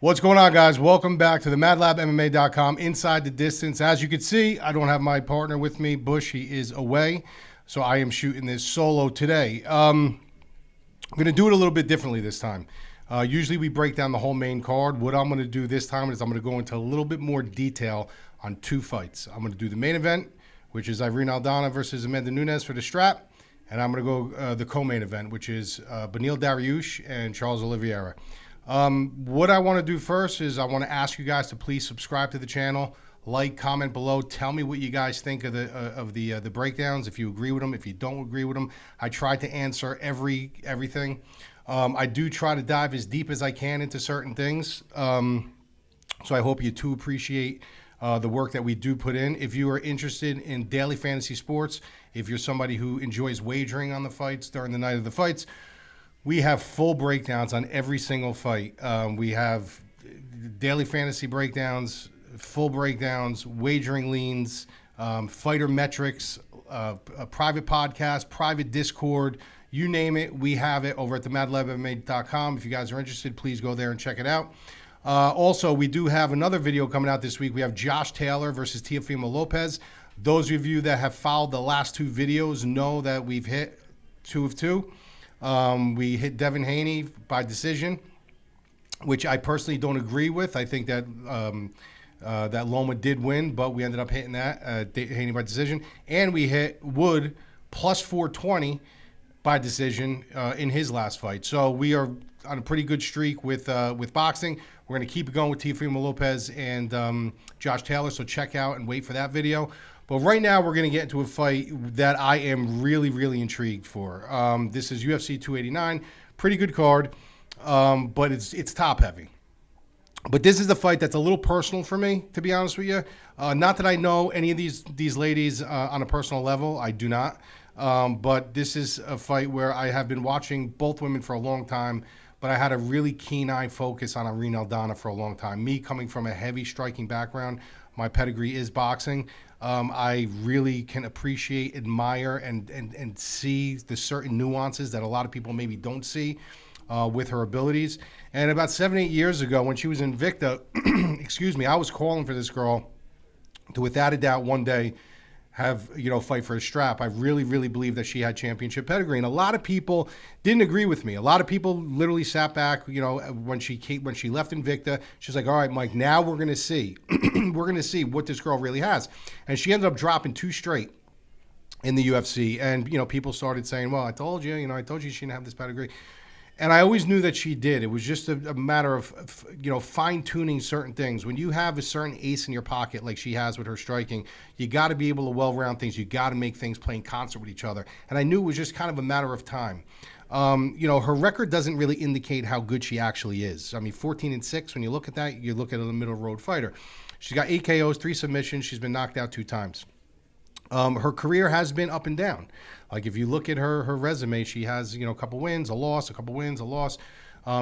What's going on, guys? Welcome back to the MadLabMMA.com Inside the Distance. As you can see, I don't have my partner with me, Bush. He is away, so I am shooting this solo today. I'm going to do it a little bit differently this time. Usually we break down the whole main card. What I'm going to do this time is I'm going to go into a little bit more detail on two fights. I'm going to do the main event, which is Irene Aldana versus Amanda Nunes for the strap, and I'm going to go the co-main event, which is Beneil Dariush and Charles Oliviera. What I want to do first is I want to ask you guys to please subscribe to the channel, like, comment below, tell me what you guys think of the breakdowns, if you agree with them, if you don't agree with them. I try to answer everything. I do try to dive as deep as I can into certain things. So I hope you too appreciate the work that we do put in. If you are interested in daily fantasy sports, if you're somebody who enjoys wagering on the fights during the night of the fights, we have full breakdowns on every single fight. We have daily fantasy breakdowns, full breakdowns, wagering leans, fighter metrics, a private podcast, private Discord, you name it, we have it over at the MadLabMMA.com. If you guys are interested, please go there and check it out. Also, we do have another video coming out this week. We have Josh Taylor versus Teofimo Lopez. Those of you that have followed the last two videos know that we've hit 2 of 2. We hit Devin Haney by decision, which I personally don't agree with. I think that that Loma did win, but we ended up hitting that Haney by decision, and we hit Wood plus 420 by decision in his last fight. So we are on a pretty good streak with boxing. We're going to keep it going with Teofimo Lopez and Josh Taylor. So check out and wait for that video. But right now, we're going to get into a fight that I am really, really intrigued for. This is UFC 289, pretty good card, but it's top heavy. But this is the fight that's a little personal for me, to be honest with you. Not that I know any of these ladies on a personal level, I do not. But this is a fight where I have been watching both women for a long time, but I had a really keen eye focus on Irene Aldana for a long time. Me coming from a heavy striking background, my pedigree is boxing. I really can appreciate, admire, and see the certain nuances that a lot of people maybe don't see with her abilities. And about 7-8 years ago, when she was in Invicta, excuse me, I was calling for this girl to, without a doubt, one day have, fight for a strap. I really, really believe that she had championship pedigree. And a lot of people didn't agree with me. A lot of people literally sat back, when she left Invicta, she's like, all right, Mike, now we're going to see. We're going to see what this girl really has. And she ended up dropping 2 straight in the UFC. And, people started saying, well, I told you she didn't have this pedigree. And I always knew that she did. It was just a matter of, fine-tuning certain things. When you have a certain ace in your pocket like she has with her striking, you got to be able to well-round things. You got to make things play in concert with each other. And I knew it was just kind of a matter of time. Her record doesn't really indicate how good she actually is. I mean, 14-6, when you look at that, you look at a middle-road fighter. She's got 8 KOs, 3 submissions. She's been knocked out 2 times. Her career has been up and down. Like, if you look at her resume, she has, a couple wins, a loss, a couple wins, a loss.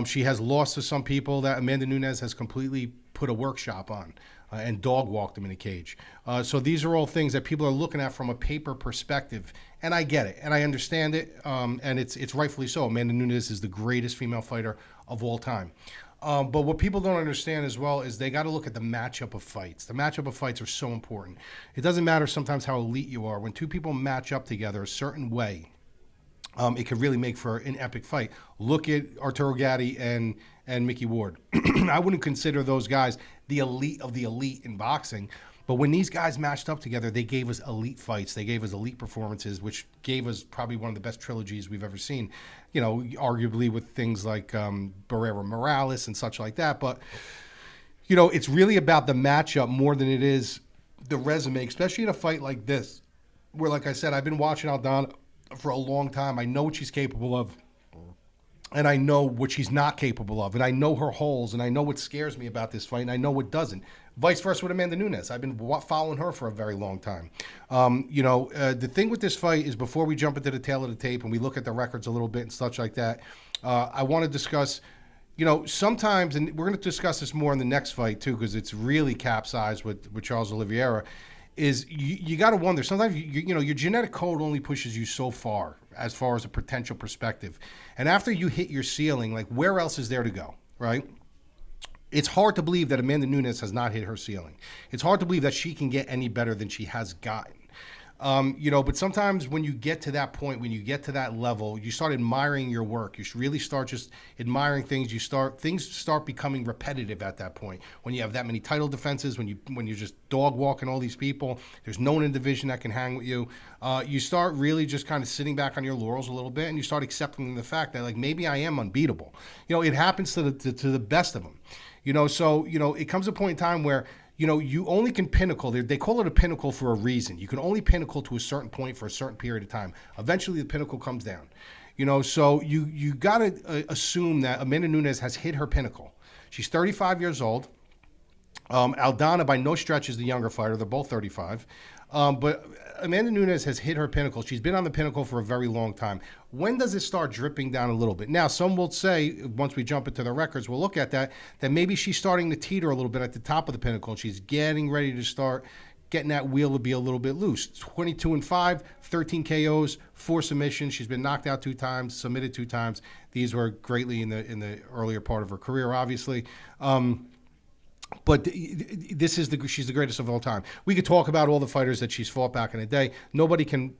She has lost to some people that Amanda Nunes has completely put a workshop on and dog walked them in a cage. So these are all things that people are looking at from a paper perspective. And I get it, and I understand it, and it's rightfully so. Amanda Nunes is the greatest female fighter of all time. But what people don't understand as well is they got to look at the matchup of fights. The matchup of fights are so important. It doesn't matter sometimes how elite you are. When 2 people match up together a certain way, it could really make for an epic fight. Look at Arturo Gatti and Mickey Ward. I wouldn't consider those guys the elite of the elite in boxing. But when these guys matched up together, they gave us elite fights. They gave us elite performances, which gave us probably one of the best trilogies we've ever seen. Arguably with things like Barrera Morales and such like that. But, it's really about the matchup more than it is the resume, especially in a fight like this, where, like I said, I've been watching Aldana for a long time. I know what she's capable of. And I know what she's not capable of. And I know her holes. And I know what scares me about this fight. And I know what doesn't. Vice versa with Amanda Nunes. I've been following her for a very long time. The thing with this fight is, before we jump into the tail of the tape and we look at the records a little bit and such like that, I want to discuss, sometimes, and we're going to discuss this more in the next fight too, because it's really capsized with Charles Oliviera, is you got to wonder, sometimes, your genetic code only pushes you so far as a potential perspective. And after you hit your ceiling, like, where else is there to go, right? It's hard to believe that Amanda Nunes has not hit her ceiling. It's hard to believe that she can get any better than she has gotten. But sometimes when you get to that point, when you get to that level, you start admiring your work. You really start just admiring things. Things start becoming repetitive at that point. When you have that many title defenses, when you're just dog walking all these people, there's no one in the division that can hang with you. You start really just kind of sitting back on your laurels a little bit, and you start accepting the fact that, like, maybe I am unbeatable. It happens to the best of them. It comes a point in time where, you only can pinnacle. They call it a pinnacle for a reason. You can only pinnacle to a certain point for a certain period of time. Eventually, the pinnacle comes down. So you got to assume that Amanda Nunes has hit her pinnacle. She's 35 years old. Aldana, by no stretch, is the younger fighter. They're both 35. But Amanda Nunes has hit her pinnacle. She's been on the pinnacle for a very long time. When does it start dripping down a little bit? Now, some will say, once we jump into the records, we'll look at that maybe she's starting to teeter a little bit at the top of the pinnacle. And she's getting ready to start getting that wheel to be a little bit loose. 22-5, 13 KOs, 4 submissions. She's been knocked out 2 times, submitted 2 times. These were greatly in the earlier part of her career, obviously. But she's the greatest of all time. We could talk about all the fighters that she's fought back in the day. Nobody can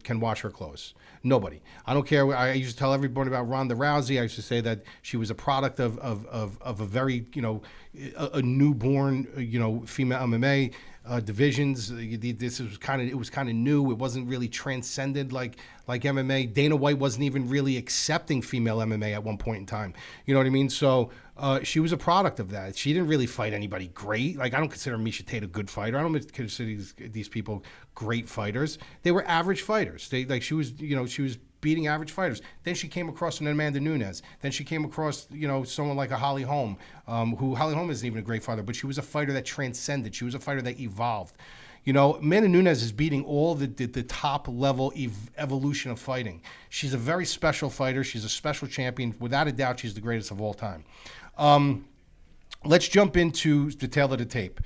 wash her clothes. Nobody. I don't care. I used to tell everybody about Ronda Rousey. I used to say that she was a product of a very, a newborn, female MMA divisions. It was kind of new. It wasn't really transcended like MMA. Dana White wasn't even really accepting female MMA at one point in time. You know what I mean? So she was a product of that. She didn't really fight anybody great. Like, I don't consider Miesha Tate a good fighter. I don't consider these people great fighters. They were average fighters. She was beating average fighters. Then she came across an Amanda Nunes. Then she came across, someone like a Holly Holm, who Holly Holm isn't even a great fighter, but she was a fighter that transcended. She was a fighter that evolved. Amanda Nunes is beating all the top level evolution of fighting. She's a very special fighter. She's a special champion. Without a doubt, she's the greatest of all time. Let's jump into the tail of the tape.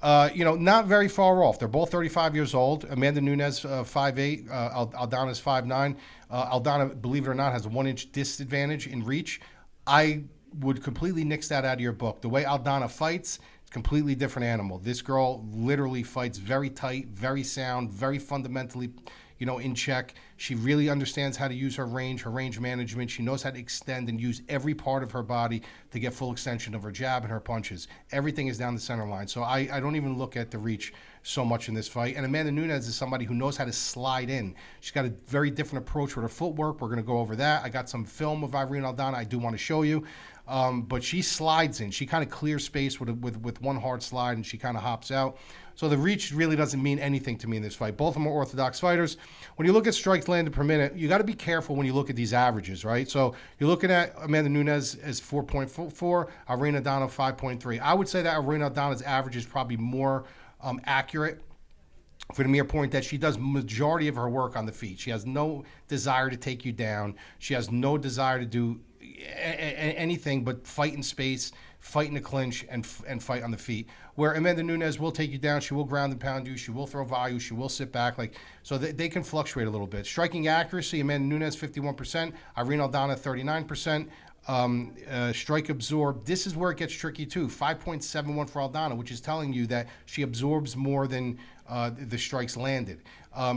Not very far off. They're both 35 years old. Amanda Nunes, 5'8". Aldana's 5'9". Aldana, believe it or not, has a 1-inch disadvantage in reach. I would completely nix that out of your book. The way Aldana fights, completely different animal. This girl literally fights very tight, very sound, very fundamentally, in check. She really understands how to use her range management. She knows how to extend and use every part of her body to get full extension of her jab and her punches. Everything is down the center line. So I don't even look at the reach so much in this fight. And Amanda Nunes is somebody who knows how to slide in. She's got a very different approach with her footwork. We're going to go over that. I got some film of Irene Aldana I do want to show you. But she slides in. She kind of clears space with one hard slide, and she kind of hops out. So the reach really doesn't mean anything to me in this fight. Both of them are orthodox fighters. When you look at strikes landed per minute, you got to be careful when you look at these averages, right? So you're looking at Amanda Nunes as 4.4, Irene Aldana 5.3. I would say that Irene Aldana's average is probably more accurate, for the mere point that she does majority of her work on the feet. She has no desire to take you down. She has no desire to do anything but fight in space, fight in the clinch, and fight on the feet. Where Amanda Nunes will take you down, she will ground and pound you, she will throw value, she will sit back. So they can fluctuate a little bit. Striking accuracy, Amanda Nunes 51%, Irene Aldana 39%. Strike absorb, this is where it gets tricky too. 5.71 for Aldana, which is telling you that she absorbs more than the strikes landed.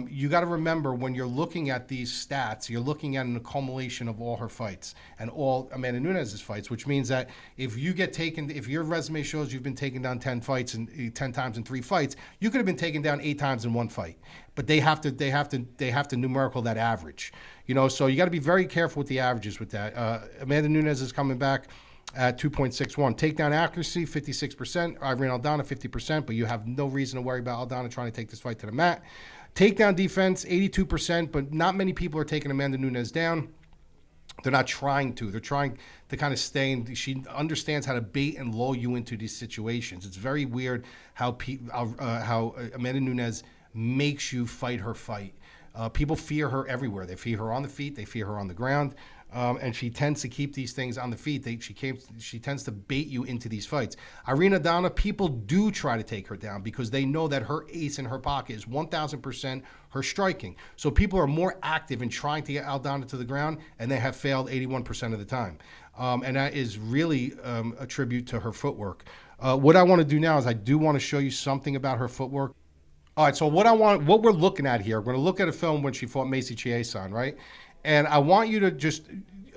You got to remember, when you're looking at these stats, you're looking at an accumulation of all her fights and all Amanda Nunes' fights, which means that if your resume shows you've been taken down 10 times in 3 fights, you could have been taken down 8 times in 1 fight. But they have to numerical that average. So you got to be very careful with the averages with that. Amanda Nunes is coming back at 2.61. Takedown accuracy, 56%. Irene Aldana, 50%, but you have no reason to worry about Aldana trying to take this fight to the mat. Takedown defense, 82%, but not many people are taking Amanda Nunes down. They're not trying to. They're trying to kind of stay in. She understands how to bait and lull you into these situations. It's very weird how Amanda Nunes makes you fight her fight. People fear her everywhere. They fear her on the feet. They fear her on the ground. And she tends to keep these things on the feet. She tends to bait you into these fights. Irene Aldana, people do try to take her down because they know that her ace in her pocket is 1,000% her striking. So people are more active in trying to get Aldana to the ground, and they have failed 81% of the time. And that is really a tribute to her footwork. What I want to do now is I do want to show you something about her footwork. All right, so what we're looking at here, we're going to look at a film when she fought Macy Chiasson, right? And I want you to just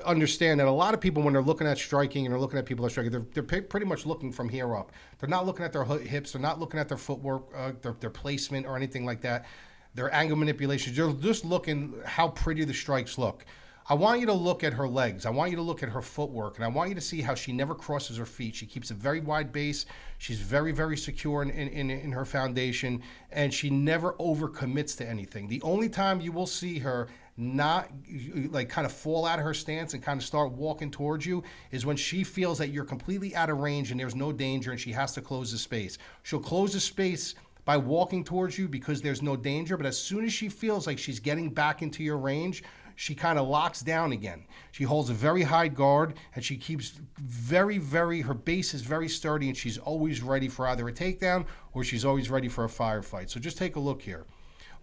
understand that a lot of people, when they're looking at striking and they're looking at people that are striking, they're pretty much looking from here up. They're not looking at their hips. They're not looking at their footwork, their placement or anything like that. Their angle manipulations. They're just looking how pretty the strikes look. I want you to look at her legs. I want you to look at her footwork, and I want you to see how she never crosses her feet. She keeps a very wide base. She's very, very secure in her foundation, and she never overcommits to anything. The only time you will see her not like kind of fall out of her stance and kind of start walking towards you is when she feels that you're completely out of range and there's no danger and she has to close the space. She'll close the space by walking towards you because there's no danger, but as soon as she feels like she's getting back into your range, she kind of locks down again. She holds a very high guard, and she keeps her base is very sturdy, and she's always ready for either a takedown or she's always ready for a firefight. So just take a look here.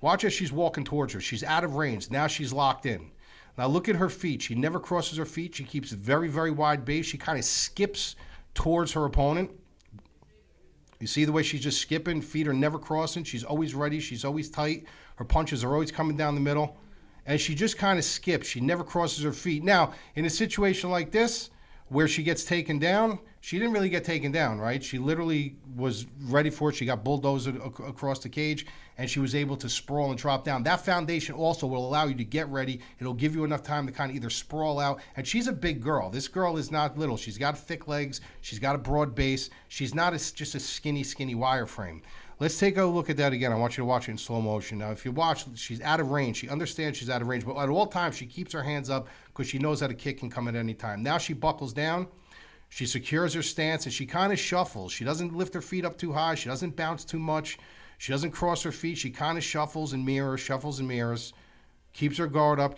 Watch as she's walking towards her. She's out of range. Now she's locked in. Now look at her feet. She never crosses her feet. She keeps a very, very wide base. She kind of skips towards her opponent. You see the way she's just skipping? Feet are never crossing. She's always ready. She's always tight. Her punches are always coming down the middle. And she just kind of skips. She never crosses her feet. Now, in a situation like this, where she gets taken down, she didn't really get taken down, right? She literally was ready for it. She got bulldozed across the cage, and she was able to sprawl and drop down. That foundation also will allow you to get ready. It'll give you enough time to kind of either sprawl out. And she's a big girl. This girl is not little. She's got thick legs. She's got a broad base. She's not just a skinny wireframe. Let's take a look at that again. I want you to watch it in slow motion. Now, if you watch, she's out of range. She understands she's out of range, but at all times, she keeps her hands up because she knows that a kick can come at any time. Now she buckles down. She secures her stance, and she kind of shuffles. She doesn't lift her feet up too high. She doesn't bounce too much. She doesn't cross her feet. She kind of shuffles and mirrors, keeps her guard up,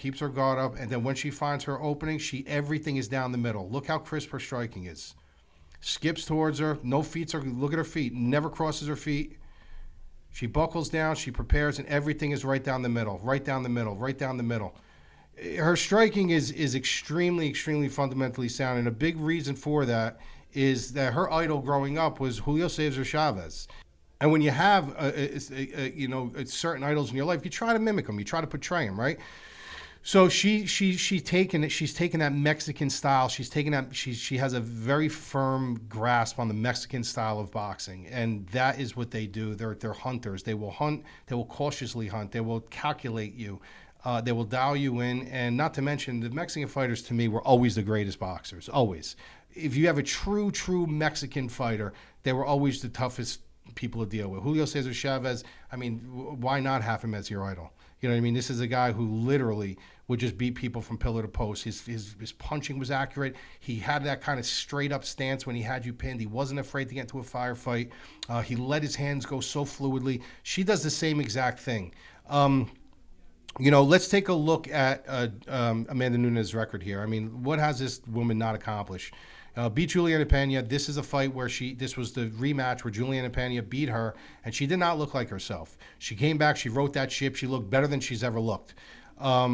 and then when she finds her opening, everything is down the middle. Look how crisp her striking is. Skips towards her. No feet. Look at her feet. Never crosses her feet. She buckles down, she prepares, and everything is right down the middle. Her striking is extremely, extremely fundamentally sound, and a big reason for that is that her idol growing up was Julio Cesar Chavez. And when you have certain idols in your life, you try to mimic them, you try to portray them, right? So she's taken that Mexican style. She has a very firm grasp on the Mexican style of boxing, and that is what they do. They're hunters. They will hunt. They will cautiously hunt. They will calculate you. They will dial you in, and not to mention the Mexican fighters to me were always the greatest boxers. Always. If you have a true Mexican fighter, they were always the toughest people to deal with. Julio Cesar Chavez. I mean, why not have him as your idol? You know what I mean? This is a guy who literally would just beat people from pillar to post. His punching was accurate. He had that kind of straight up stance when he had you pinned. He wasn't afraid to get into a firefight. He let his hands go so fluidly. She does the same exact thing. Let's take a look at Amanda Nunes' record here. I mean, what has this woman not accomplished? Beat Juliana Pena. This is a fight where this was the rematch where Juliana Pena beat her, and she did not look like herself. She came back, she wrote that ship, she looked better than she's ever looked.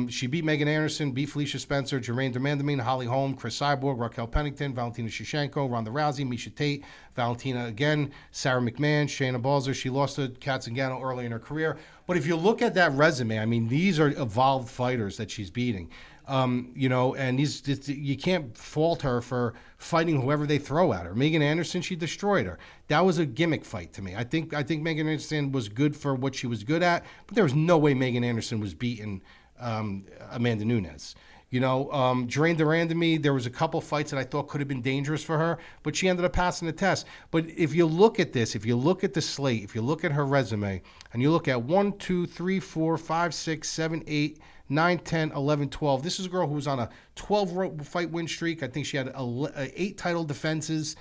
She beat Megan Anderson, beat Felicia Spencer, Jermaine Demandamine, Holly Holm, Chris Cyborg, Raquel Pennington, Valentina Shevchenko, Ronda Rousey, Miesha Tate, Valentina again, Sarah McMahon, Shayna Baszler. She lost to Kat Zingano early in her career. But if you look at that resume, I mean, these are evolved fighters that she's beating. And you can't fault her for fighting whoever they throw at her. Megan Anderson, she destroyed her. That was a gimmick fight to me. I think Megan Anderson was good for what she was good at, but there was no way Megan Anderson was beating Amanda Nunes. Jermaine Durandamy, there was a couple fights that I thought could have been dangerous for her, but she ended up passing the test. But if you look at this, if you look at the slate, if you look at her resume, and you look at 1, 2, 3, 4, 5, 6, 7, 8, 9, 10, 11, 12. This is a girl who was on a 12-fight win streak. I think she had 8 title defenses.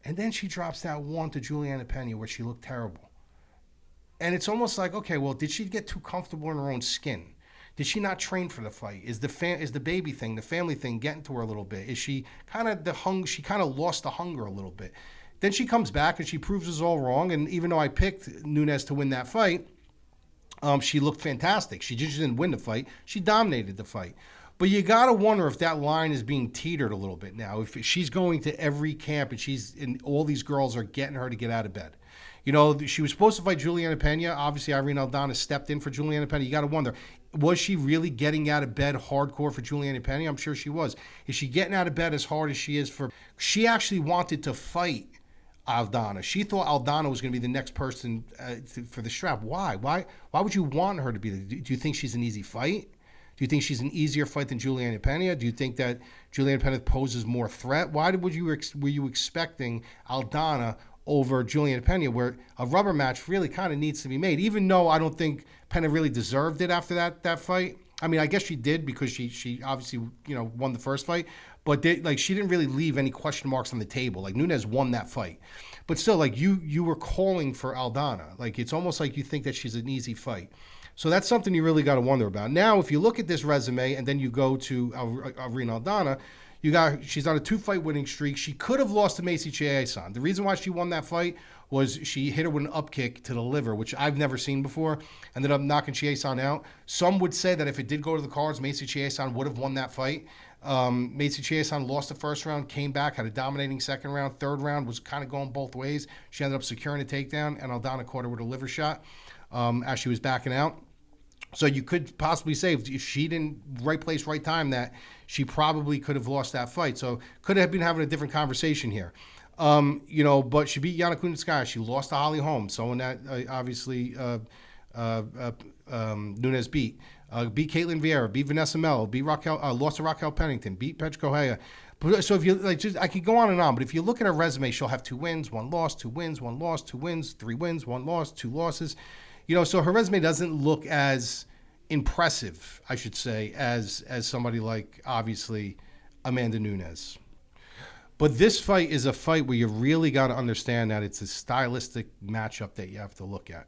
And then she drops that one to Juliana Pena where she looked terrible. And it's almost like, okay, well, did she get too comfortable in her own skin? Did she not train for the fight? Is the baby thing, the family thing, getting to her a little bit? Is she kind of She kind of lost the hunger a little bit. Then she comes back and she proves us all wrong. And even though I picked Nunes to win that fight, she looked fantastic. She just didn't win the fight. She dominated the fight. But you got to wonder if that line is being teetered a little bit now. If she's going to every camp and all these girls are getting her to get out of bed. You know, she was supposed to fight Juliana Pena. Obviously, Irene Aldana stepped in for Juliana Pena. You got to wonder, was she really getting out of bed hardcore for Juliana Pena? I'm sure she was. Is she getting out of bed as hard as she is for... She actually wanted to fight Aldana. She thought Aldana was going to be the next person for the strap. Why? Why would you want her to be? Do you think she's an easy fight? Do you think she's an easier fight than Juliana Pena? Do you think that Juliana Pena poses more threat? Were you expecting Aldana over Juliana Pena, where a rubber match really kind of needs to be made? Even though I don't think Pena really deserved it after that fight. I mean, I guess she did because she obviously won the first fight, but she didn't really leave any question marks on the table. Like, Nunes won that fight, but still, like, you were calling for Aldana. Like, it's almost like you think that she's an easy fight. So that's something you really got to wonder about. Now, if you look at this resume and then you go to Irene Aldana, she's on a 2-fight winning streak. She could have lost to Macy Chiasson. The reason why she won that fight was she hit her with an up kick to the liver, which I've never seen before, ended up knocking Chiasson out. Some would say that if it did go to the cards, Macy Chiasson would have won that fight. Macy Chiasson lost the first round, came back, had a dominating second round. Third round was kind of going both ways. She ended up securing a takedown, and Aldana caught her with a liver shot as she was backing out. So you could possibly say if she didn't right place, right time, that she probably could have lost that fight. So could have been having a different conversation here. But she beat Yana Kunitskaya. She lost to Holly Holm. So in that, obviously, Nunes beat Caitlin Vieira, beat Vanessa Mello, lost to Raquel Pennington, beat Pedro Correa. So if you I could go on and on, but if you look at her resume, she'll have 2 wins, 1 loss, 2 wins, 1 loss, 2 wins, 3 wins, 1 loss, 2 losses. So her resume doesn't look as impressive, I should say, as somebody like, obviously, Amanda Nunes. But this fight is a fight where you really got to understand that it's a stylistic matchup that you have to look at.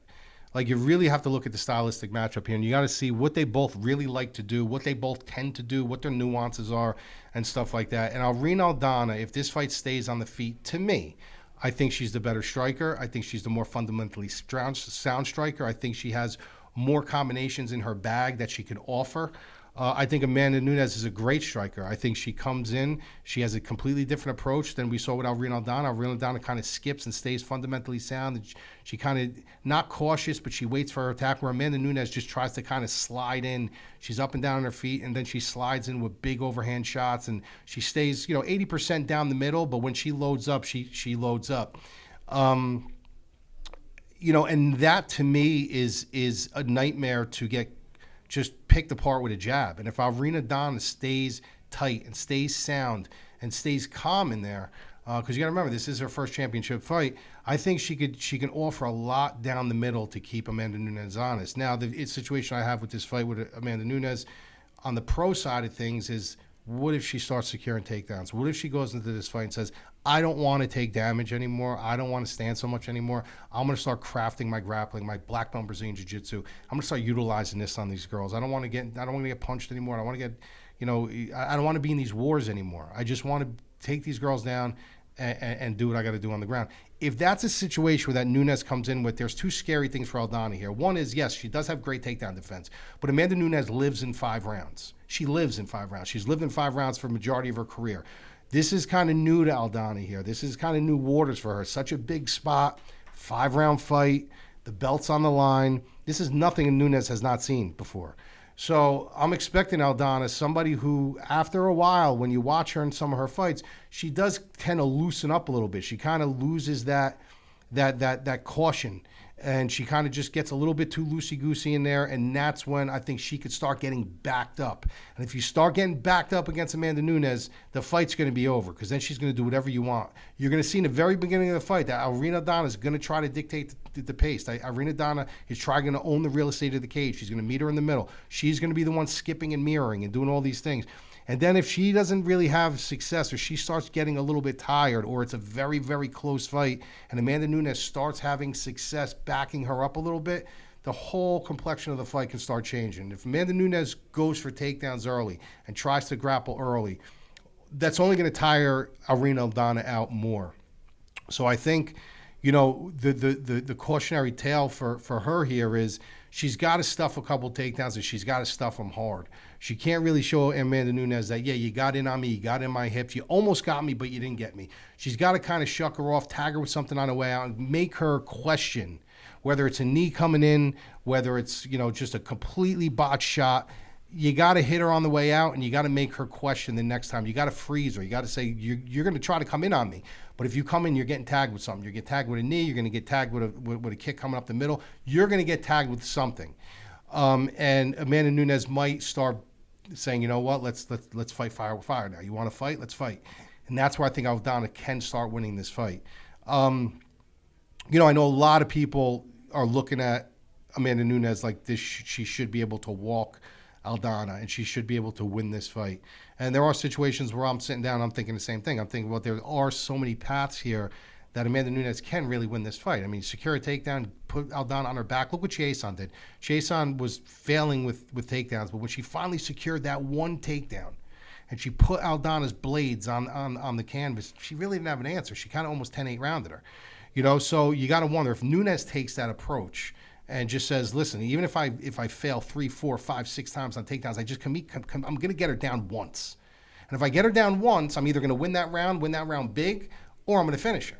Like, you really have to look at the stylistic matchup here, and you got to see what they both really like to do, what they both tend to do, what their nuances are, and stuff like that. And Irene Aldana, if this fight stays on the feet, to me, I think she's the better striker. I think she's the more fundamentally sound striker. I think she has more combinations in her bag that she can offer. I think Amanda Nunes is a great striker. I think she comes in, she has a completely different approach than we saw with Irene Aldana. Irene Aldana kind of skips and stays fundamentally sound. She kind of, not cautious, but she waits for her attack, where Amanda Nunes just tries to kind of slide in. She's up and down on her feet, and then she slides in with big overhand shots, and she stays, 80% down the middle, but when she loads up, she loads up. And that to me is a nightmare to get just picked apart with a jab. And if Irene Aldana stays tight and stays sound and stays calm in there, because you got to remember, this is her first championship fight, I think she can offer a lot down the middle to keep Amanda Nunes honest. Now, the situation I have with this fight with Amanda Nunes on the pro side of things is, what if she starts securing takedowns? What if she goes into this fight and says, I don't want to take damage anymore. I don't want to stand so much anymore. I'm going to start crafting my grappling, my black belt Brazilian jiu-jitsu. I'm going to start utilizing this on these girls. I don't want to get punched anymore. I don't want to get, I don't want to be in these wars anymore. I just want to take these girls down and do what I got to do on the ground. If that's a situation where that Nunes comes in with, there's 2 scary things for Aldana here. One is, yes, she does have great takedown defense, but Amanda Nunes lives in 5 rounds. She lives in 5 rounds. She's lived in 5 rounds for the majority of her career. This is kind of new to Aldana here. This is kind of new waters for her. Such a big spot, 5-round fight, the belt's on the line. This is nothing Nunes has not seen before. So I'm expecting Aldana, somebody who, after a while, when you watch her in some of her fights, she does tend to loosen up a little bit. She kind of loses that caution, and she kind of just gets a little bit too loosey-goosey in there, and that's when I think she could start getting backed up. And if you start getting backed up against Amanda Nunes, the fight's going to be over, because then she's going to do whatever you want. You're going to see in the very beginning of the fight that Irene Aldana is going to try to dictate the pace. Irene Aldana is trying to own the real estate of the cage. She's going to meet her in the middle. She's going to be the one skipping and mirroring and doing all these things. And then if she doesn't really have success, or she starts getting a little bit tired, or it's a very, very close fight, and Amanda Nunes starts having success backing her up a little bit, the whole complexion of the fight can start changing. If Amanda Nunes goes for takedowns early and tries to grapple early, that's only going to tire Irene Aldana out more. So I think, the cautionary tale for her here is she's got to stuff a couple takedowns and she's got to stuff them hard. She can't really show Amanda Nunes that, yeah, you got in on me, you got in my hips, you almost got me, but you didn't get me. She's got to kind of shuck her off, tag her with something on the way out, and make her question whether it's a knee coming in, whether it's, just a completely botched shot. You got to hit her on the way out, and you got to make her question the next time. You got to freeze her. You got to say, you're going to try to come in on me. But if you come in, you're getting tagged with something. You're getting tagged with a knee. You're going to get tagged with a kick coming up the middle. You're going to get tagged with something. And Amanda Nunes might start saying, you know what, let's fight fire with fire now. You want to fight? Let's fight. And that's where I think Aldana can start winning this fight. I know a lot of people are looking at Amanda Nunes like this. She should be able to walk Aldana, and she should be able to win this fight. And there are situations where I'm sitting down, I'm thinking the same thing. I'm thinking, well, there are so many paths here that Amanda Nunes can really win this fight. I mean, secure a takedown, put Aldana on her back. Look what Chiasson did. Chiasson was failing with takedowns, but when she finally secured that one takedown and she put Aldana's blades on the canvas, she really didn't have an answer. She kind of almost 10-8 rounded her. So you got to wonder if Nunes takes that approach and just says, listen, even if I fail 3, 4, 5, 6 times on takedowns, I just I'm going to get her down once. And if I get her down once, I'm either going to win that round big, or I'm going to finish her.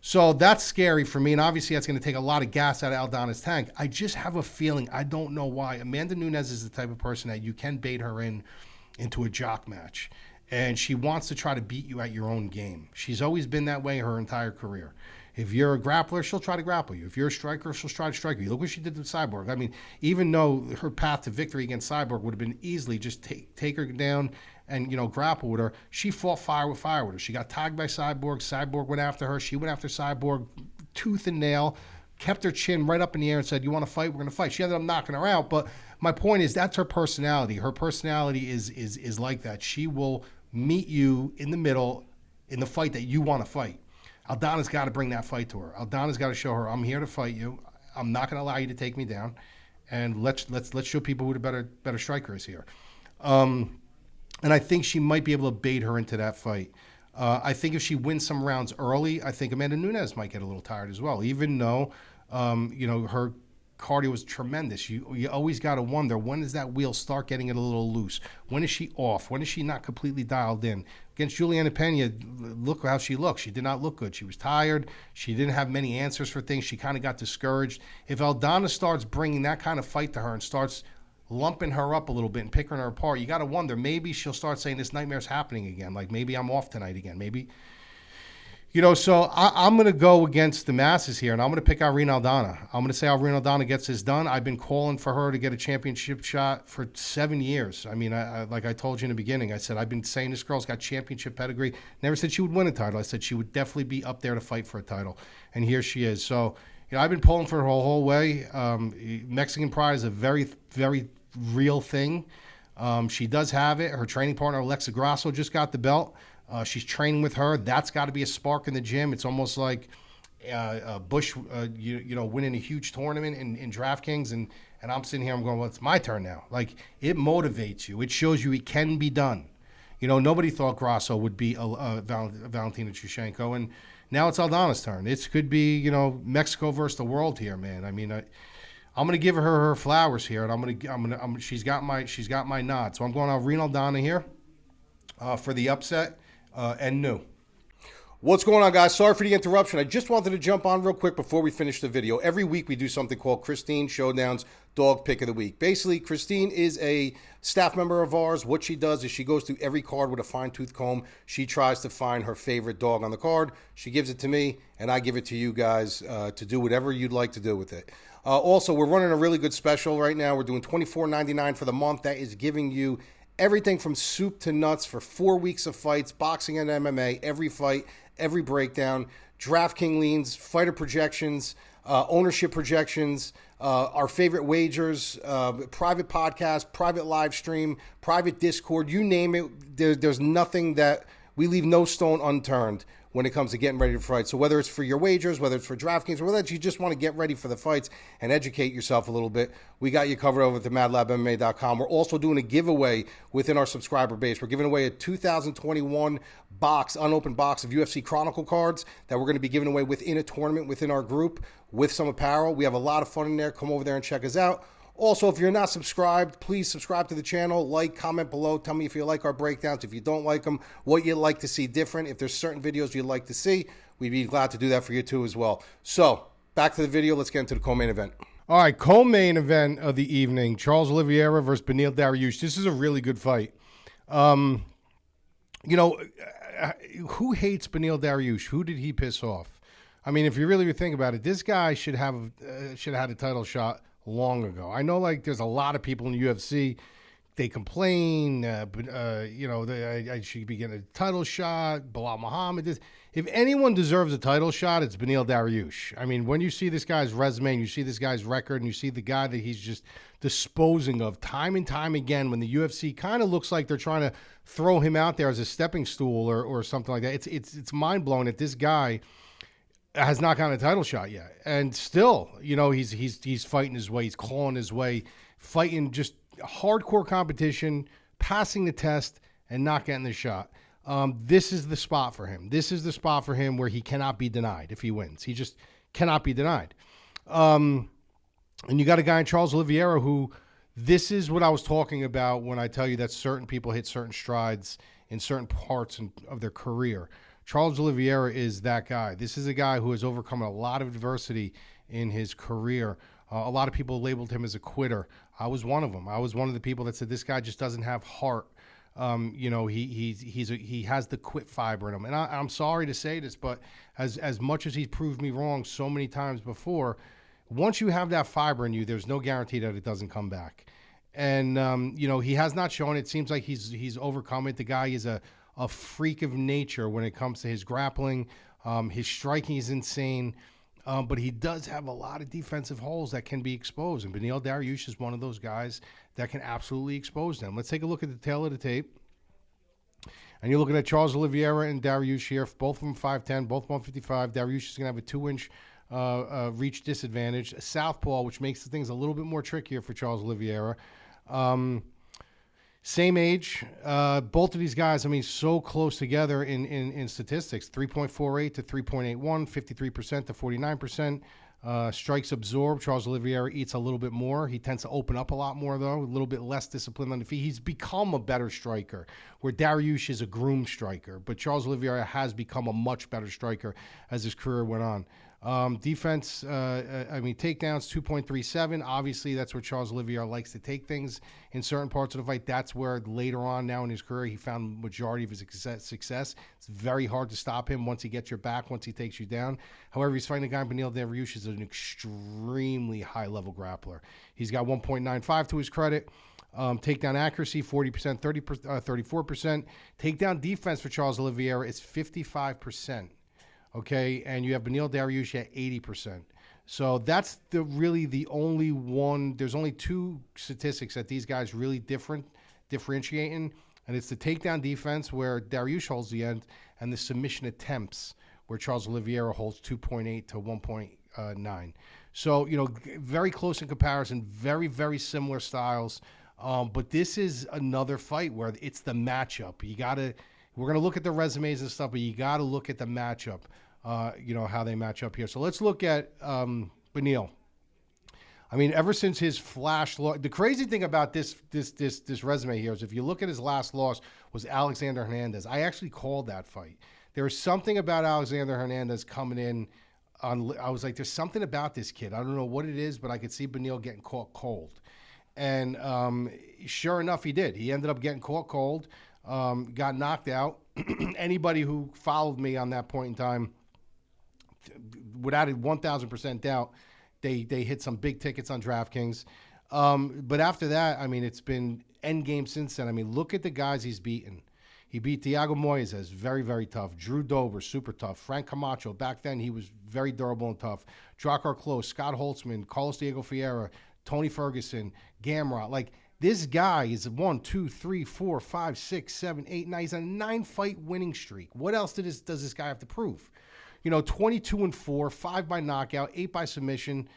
So that's scary for me, and obviously that's going to take a lot of gas out of Aldana's tank. I just have a feeling, I don't know why, Amanda Nunes is the type of person that you can bait her into a jock match, and she wants to try to beat you at your own game. She's always been that way her entire career. If you're a grappler, she'll try to grapple you. If you're a striker, she'll try to strike you. Look what she did to Cyborg. I mean, even though her path to victory against Cyborg would have been easily just take her down and, grapple with her, she fought fire with her. She got tagged by Cyborg. Cyborg went after her. She went after Cyborg tooth and nail, kept her chin right up in the air and said, you want to fight? We're going to fight. She ended up knocking her out. But my point is that's her personality. Her personality is like that. She will meet you in the middle in the fight that you want to fight. Aldana's got to bring that fight to her. Aldana's got to show her, I'm here to fight you. I'm not going to allow you to take me down. And let's show people who the better striker is here. And I think she might be able to bait her into that fight. I think if she wins some rounds early, I think Amanda Nunes might get a little tired as well, even though, her cardio was tremendous. You always got to wonder, when does that wheel start getting it a little loose? When is she off? When is she not completely dialed in? Against Juliana Pena, look how she looked. She did not look good. She was tired. She didn't have many answers for things. She kind of got discouraged. If Aldana starts bringing that kind of fight to her and starts lumping her up a little bit and picking her apart, you got to wonder, maybe she'll start saying this nightmare's happening again. Like maybe I'm off tonight again. Maybe, so I'm going to go against the masses here, and I'm going to pick Irene Aldana. I'm going to say Irene Aldana gets this done. I've been calling for her to get a championship shot for 7 years. I mean, like I told you in the beginning, I said, I've been saying this girl's got championship pedigree. Never said she would win a title. I said she would definitely be up there to fight for a title. And here she is. So, I've been pulling for her the whole way. Mexican pride is a very, very real thing. She does have it. Her training partner, Alexa Grasso, just got the belt. She's training with her. That's got to be a spark in the gym. It's almost like Bush, winning a huge tournament in DraftKings, and I'm sitting here, I'm going, well, it's my turn now. Like, it motivates you. It shows you it can be done. Nobody thought Grasso would be Valentina Shevchenko, and now it's Aldana's turn. It could be, Mexico versus the world here, man. I mean, I'm going to give her flowers here, and she's got my nod. So I'm going Irene Aldana here for the upset. And new. What's going on, guys? Sorry for the interruption. I just wanted to jump on real quick before we finish the video. Every week we do something called Christine Showdown's Dog Pick of the Week. Basically, Christine is a staff member of ours. What she does is she goes through every card with a fine-tooth comb. She tries to find her favorite dog on the card. She gives it to me, and I give it to you guys to do whatever you'd like to do with it. Also, we're running a really good special right now. We're doing $24.99 for the month. That is giving you everything from soup to nuts for 4 weeks of fights, boxing and MMA, every fight, every breakdown, DraftKings leans, fighter projections, ownership projections, our favorite wagers, private podcast, private live stream, private Discord, you name it. There's nothing that we leave no stone unturned. when it comes to getting ready to fight. So whether it's for your wagers, whether it's for DraftKings, or whether you just want to get ready for the fights and educate yourself a little bit, we got you covered over at the MadLabMMA.com. We're also doing a giveaway within our subscriber base. We're giving away a 2021 unopened box of UFC Chronicle cards that we're going to be giving away within a tournament within our group with some apparel. We have a lot of fun in there. Come over there and check us out. Also, if you're not subscribed, please subscribe to the channel, like, comment below, tell me if you like our breakdowns, if you don't like them, what you'd like to see different. If there's certain videos you'd like to see, we'd be glad to do that for you too as well. So, back to the video, let's get into the co-main event. All right, co-main event of the evening, Charles Oliviera versus Beneil Dariush. This is a really good fight. You know, who hates Beneil Dariush? Who did he piss off? I mean, if you really think about it, this guy should have had a title shot long ago. I know, like, there's a lot of people in the UFC, they complain, but you know, I should be getting a title shot, Bilal Muhammad. If anyone deserves a title shot, it's Beneil Dariush. I mean, when you see this guy's resume and you see this guy's record and you see the guy that he's just disposing of time and time again, when the UFC kind of looks like they're trying to throw him out there as a stepping stool or something like that, it's mind-blowing that this guy has not gotten a title shot yet. And still, you know, he's fighting his way, he's clawing his way, fighting just hardcore competition, passing the test, and not getting the shot. This is the spot for him. This is the spot for him where he cannot be denied if he wins. He just cannot be denied. And you got a guy in Charles Oliviera who, this is what I was talking about when I tell you that certain people hit certain strides in certain parts of their career. Charles Oliviera is that guy. This is a guy who has overcome a lot of adversity in his career. A lot of people labeled him as a quitter. I was one of them. I was one of the people that said this guy just doesn't have heart. You know, he has the quit fiber in him. And I'm sorry to say this, but as much as he's proved me wrong so many times before, once you have that fiber in you, there's no guarantee that it doesn't come back. And you know, he has not shown it. It seems like he's overcome it. The guy is a freak of nature when it comes to his grappling. His striking is insane, but he does have a lot of defensive holes that can be exposed. And Beneil Dariush is one of those guys that can absolutely expose them. Let's take a look at the tail of the tape. And you're looking at Charles Oliviera and Dariush here. Both of them 5'10", both 155. Dariush is going to have a 2-inch reach disadvantage. A southpaw, which makes things a little bit more trickier for Charles Oliviera. Same age, both of these guys, I mean, so close together in statistics, 3.48 to 3.81, 53% to 49%. Strikes absorbed. Charles Oliviera eats a little bit more. He tends to open up a lot more, though, a little bit less disciplined on the feet. He's become a better striker, where Dariush is a groomed striker, but Charles Oliviera has become a much better striker as his career went on. Defense, I mean, takedowns, 2.37. Obviously, that's where Charles Oliviera likes to take things in certain parts of the fight. That's where later on now in his career, he found the majority of his success. It's very hard to stop him once he gets your back, once he takes you down. However, he's fighting a guy, Beneil Dariush, is an extremely high-level grappler. He's got 1.95 to his credit. Takedown accuracy, 40%, 34%. Takedown defense for Charles Oliviera is 55%. Okay, and you have Beneil Dariush at 80%. So that's really the only one. There's only two statistics that these guys really differentiating, and it's the takedown defense where Dariush holds the end, and the submission attempts where Charles Oliviera holds 2.8 to 1.9. So, you know, very close in comparison, very, very similar styles. But this is another fight where it's the matchup. We're going to look at the resumes and stuff, but you got to look at the matchup, you know, how they match up here. So let's look at Beneil. I mean, ever since his flash loss, the crazy thing about this resume here is if you look at his last loss was Alexander Hernandez. I actually called that fight. There was something about Alexander Hernandez coming in. I was like, there's something about this kid. I don't know what it is, but I could see Beneil getting caught cold. And sure enough, he did. He ended up getting caught cold. Got knocked out. Anybody who followed me on that point in time, without a 1,000% doubt, they hit some big tickets on DraftKings. But after that, I mean, it's been end game since then. I mean, look at the guys he's beaten. He beat Thiago Moises, very, very tough. Drew Dober, super tough. Frank Camacho, back then he was very durable and tough. Drakkar Klose, Scott Holtzman, Carlos Diego Ferreira, Tony Ferguson, Gamrot. Like, This guy is 1, 2, 3, 4, 5, 6, 7, 8, 9. He's on a 9-fight winning streak. What else does this guy have to prove? 22-4, 5 by knockout, 8 by submission.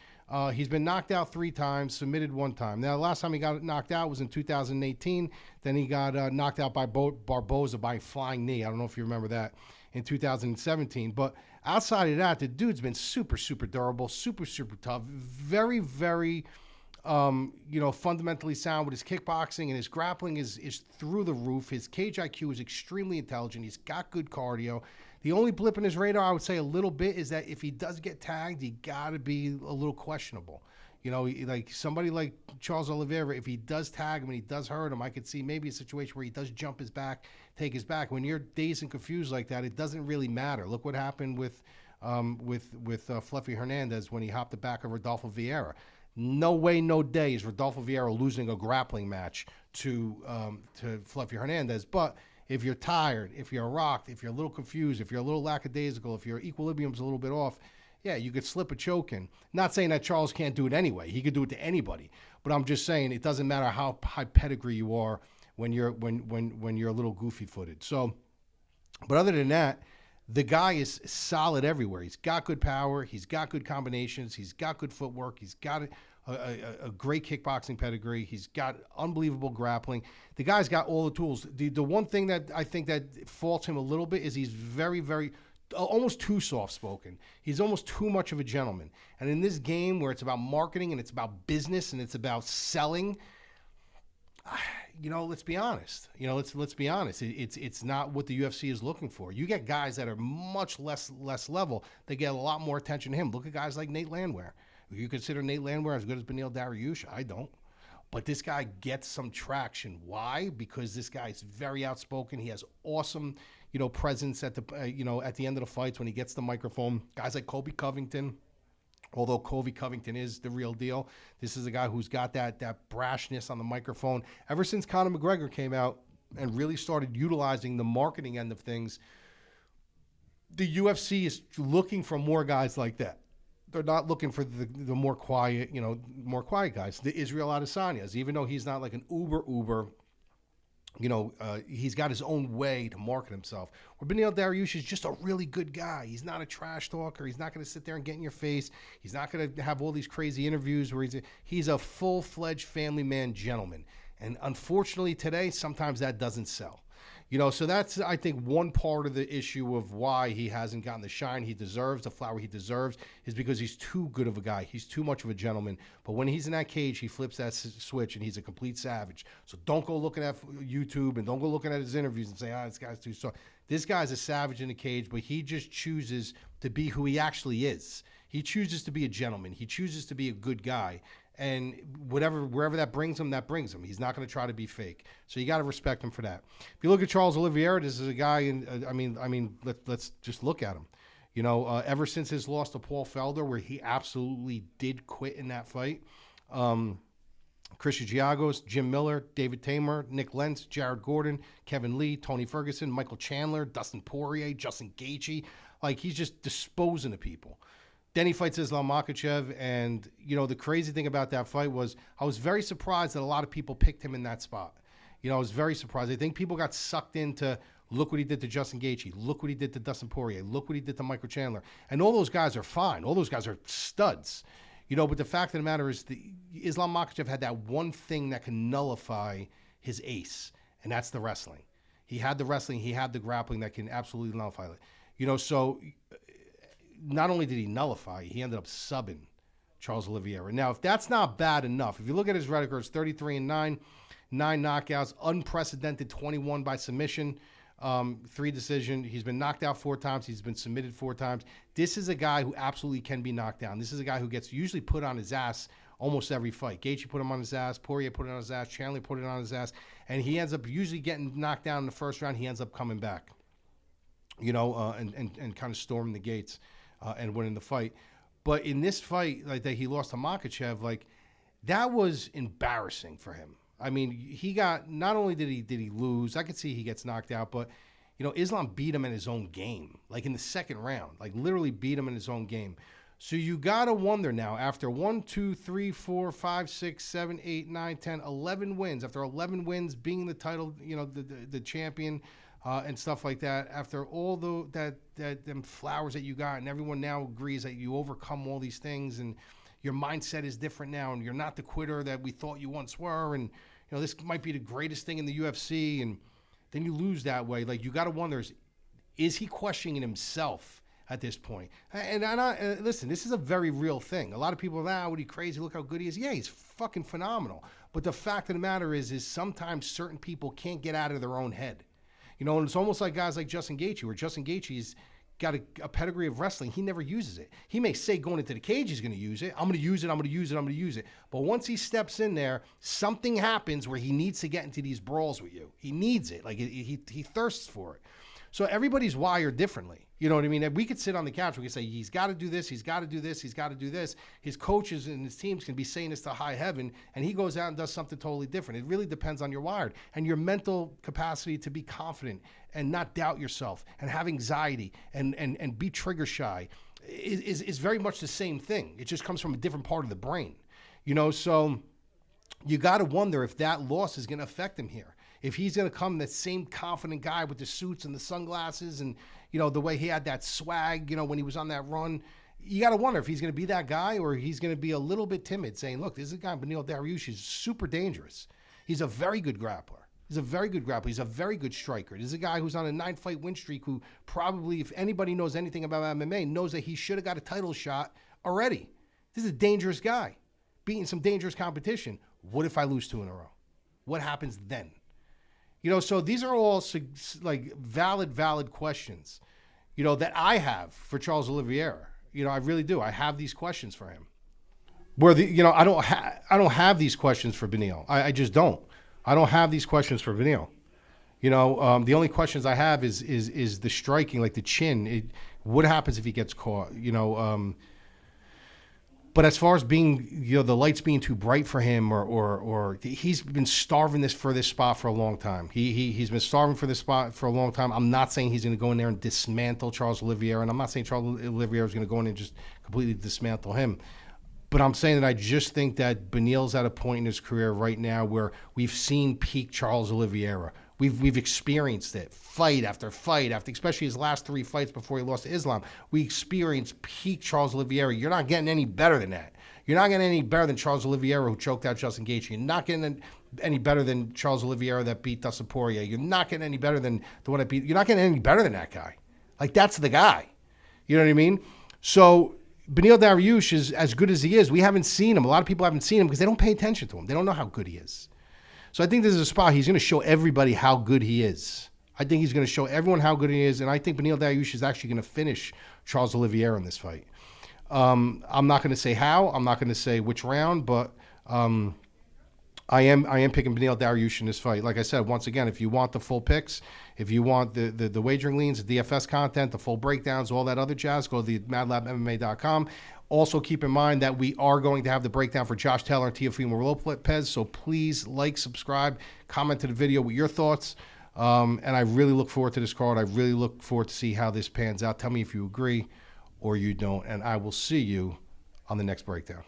He's been knocked out 3 times, submitted 1 time. Now, the last time he got knocked out was in 2018. Then he got knocked out by Barboza by a flying knee. I don't know if you remember that in 2017. But outside of that, the dude's been super, super durable, super, super tough, very, very, fundamentally sound with his kickboxing, and his grappling is through the roof. His cage IQ is extremely intelligent. He's got good cardio. The only blip in his radar, I would say a little bit, is that if he does get tagged, he got to be a little questionable. Like somebody like Charles Oliviera, if he does tag him and he does hurt him, I could see maybe a situation where he does jump his back, take his back. When you're dazed and confused like that, it doesn't really matter. Look what happened with Fluffy Hernandez when he hopped the back of Rodolfo Vieira. No way, no day is Rodolfo Vieira losing a grappling match to Fluffy Hernandez. But if you're tired, if you're rocked, if you're a little confused, if you're a little lackadaisical, if your equilibrium's a little bit off, yeah, you could slip a choke in. Not saying that Charles can't do it anyway. He could do it to anybody. But I'm just saying it doesn't matter how high pedigree you are when you're a little goofy-footed. So, but other than that, the guy is solid everywhere. He's got good power. He's got good combinations. He's got good footwork. He's got a great kickboxing pedigree. He's got unbelievable grappling. The guy's got all the tools. The one thing that I think that faults him a little bit is he's very, very, almost too soft-spoken. He's almost too much of a gentleman. And in this game where it's about marketing and it's about business and it's about selling, let's be honest. Let's be honest. It's not what the UFC is looking for. You get guys that are much less level. They get a lot more attention to him. Look at guys like Nate Landwehr. You consider Nate Landwehr as good as Beneil Dariush? I don't. But this guy gets some traction. Why? Because this guy is very outspoken. He has awesome, presence at the at the end of the fights when he gets the microphone. Guys like Colby Covington. Although Colby Covington is the real deal, this is a guy who's got that brashness on the microphone. Ever since Conor McGregor came out and really started utilizing the marketing end of things, the UFC is looking for more guys like that. They're not looking for the more quiet, guys. The Israel Adesanyas, even though he's not like an uber, he's got his own way to market himself. Where Beneil Dariush is just a really good guy. He's not a trash talker. He's not going to sit there and get in your face. He's not going to have all these crazy interviews where he's a full-fledged family man gentleman. And unfortunately today, sometimes that doesn't sell. So that's, I think, one part of the issue of why he hasn't gotten the shine he deserves, the flower he deserves, is because he's too good of a guy. He's too much of a gentleman. But when he's in that cage, he flips that switch and he's a complete savage. So don't go looking at YouTube and don't go looking at his interviews and say, this guy's too strong. This guy's a savage in the cage, but he just chooses to be who he actually is. He chooses to be a gentleman. He chooses to be a good guy. And wherever that brings him, that brings him. He's not going to try to be fake. So you got to respect him for that. If you look at Charles Oliviera, this is a guy, and let's just look at him. Ever since his loss to Paul Felder, where he absolutely did quit in that fight, Christian Giagos, Jim Miller, David Tamer, Nick Lentz, Jared Gordon, Kevin Lee, Tony Ferguson, Michael Chandler, Dustin Poirier, Justin Gaethje, he's just disposing of people. Then he fights Islam Makhachev, and, the crazy thing about that fight was I was very surprised that a lot of people picked him in that spot. I was very surprised. I think people got sucked into, look what he did to Justin Gaethje, look what he did to Dustin Poirier, look what he did to Michael Chandler. And all those guys are fine. All those guys are studs. But the fact of the matter is Islam Makhachev had that one thing that can nullify his ace, and that's the wrestling. He had the wrestling, he had the grappling that can absolutely nullify it. So not only did he nullify, he ended up subbing Charles Oliviera. Now, if that's not bad enough, if you look at his records, 33-9, 9 knockouts, unprecedented 21 by submission, 3 decision. He's been knocked out 4 times. He's been submitted 4 times. This is a guy who absolutely can be knocked down. This is a guy who gets usually put on his ass almost every fight. Gaethje put him on his ass. Poirier put it on his ass. Chandler put it on his ass. And he ends up usually getting knocked down in the first round. He ends up coming back, and kind of storming the gates. And winning the fight. But in this fight, that he lost to Makhachev, that was embarrassing for him. He got, not only did he lose, I could see he gets knocked out, but, Islam beat him in his own game, in the second round, literally beat him in his own game. So you got to wonder now, after 1, 2, 3, 4, 5, 6, 7, 8, 9, 10, 11 wins, after 11 wins, being the title, the champion and stuff like that, after all them flowers that you got, and everyone now agrees that you overcome all these things, and your mindset is different now, and you're not the quitter that we thought you once were, and this might be the greatest thing in the UFC, and then you lose that way. Like, you got to wonder, is he questioning himself at this point? And listen, this is a very real thing. A lot of people are, what are you crazy? Look how good he is. Yeah, he's fucking phenomenal. But the fact of the matter is sometimes certain people can't get out of their own head. And it's almost like guys like Justin Gaethje, where Justin Gaethje's got a pedigree of wrestling. He never uses it. He may say going into the cage he's going to use it. I'm going to use it. I'm going to use it. I'm going to use it. But once he steps in there, something happens where he needs to get into these brawls with you. He needs it. Like, he thirsts for it. So everybody's wired differently. You know what I mean? We could sit on the couch. We could say, he's got to do this. He's got to do this. He's got to do this. His coaches and his teams can be saying this to high heaven, and he goes out and does something totally different. It really depends on your wired and your mental capacity to be confident and not doubt yourself and have anxiety and be trigger shy is very much the same thing. It just comes from a different part of the brain. So you got to wonder if that loss is going to affect him here. If he's going to come that same confident guy with the suits and the sunglasses and, the way he had that swag, when he was on that run, you got to wonder if he's going to be that guy or he's going to be a little bit timid, saying, look, this is a guy, Beneil Dariush, is super dangerous. He's a very good grappler. He's a very good striker. This is a guy who's on a 9-fight win streak who probably, if anybody knows anything about MMA, knows that he should have got a title shot already. This is a dangerous guy, beating some dangerous competition. What if I lose 2 in a row? What happens then? So these are all like valid questions, that I have for Charles Oliviera. I really do. I have these questions for him. Where I don't have these questions for Beneil. I just don't. I don't have these questions for Beneil. The only questions I have is the striking, like the chin. What happens if he gets caught? But as far as being, the lights being too bright for him, or he's been starving for this spot for a long time. He's been starving for this spot for a long time. I'm not saying he's going to go in there and dismantle Charles Oliviera, and I'm not saying Charles Oliviera is going to go in and just completely dismantle him. But I'm saying that I just think that Beneil's at a point in his career right now where we've seen peak Charles Oliviera. We've experienced it, fight after fight, especially his last 3 fights before he lost to Islam. We experienced peak Charles Oliveira. You're not getting any better than that. You're not getting any better than Charles Oliveira, who choked out Justin Gaethje. You're not getting any better than Charles Oliveira that beat Dustin Poirier. You're not getting any better than the one that beat. You're not getting any better than that guy. Like, that's the guy. You know what I mean? So Beneil Dariush is as good as he is. We haven't seen him. A lot of people haven't seen him because they don't pay attention to him. They don't know how good he is. So I think this is a spot he's going to show everybody how good he is. I think he's going to show everyone how good he is, and I think Beneil Dariush is actually going to finish Charles Oliveira in this fight. I'm not going to say how. I'm not going to say which round, but I am picking Beneil Dariush in this fight. Like I said, once again, if you want the full picks, if you want the wagering leans, the DFS content, the full breakdowns, all that other jazz, go to the MadLabMMA.com. Also, keep in mind that we are going to have the breakdown for Josh Taylor and Teofimo Lopez, so please like, subscribe, comment to the video with your thoughts. And I really look forward to this card. I really look forward to see how this pans out. Tell me if you agree or you don't, and I will see you on the next breakdown.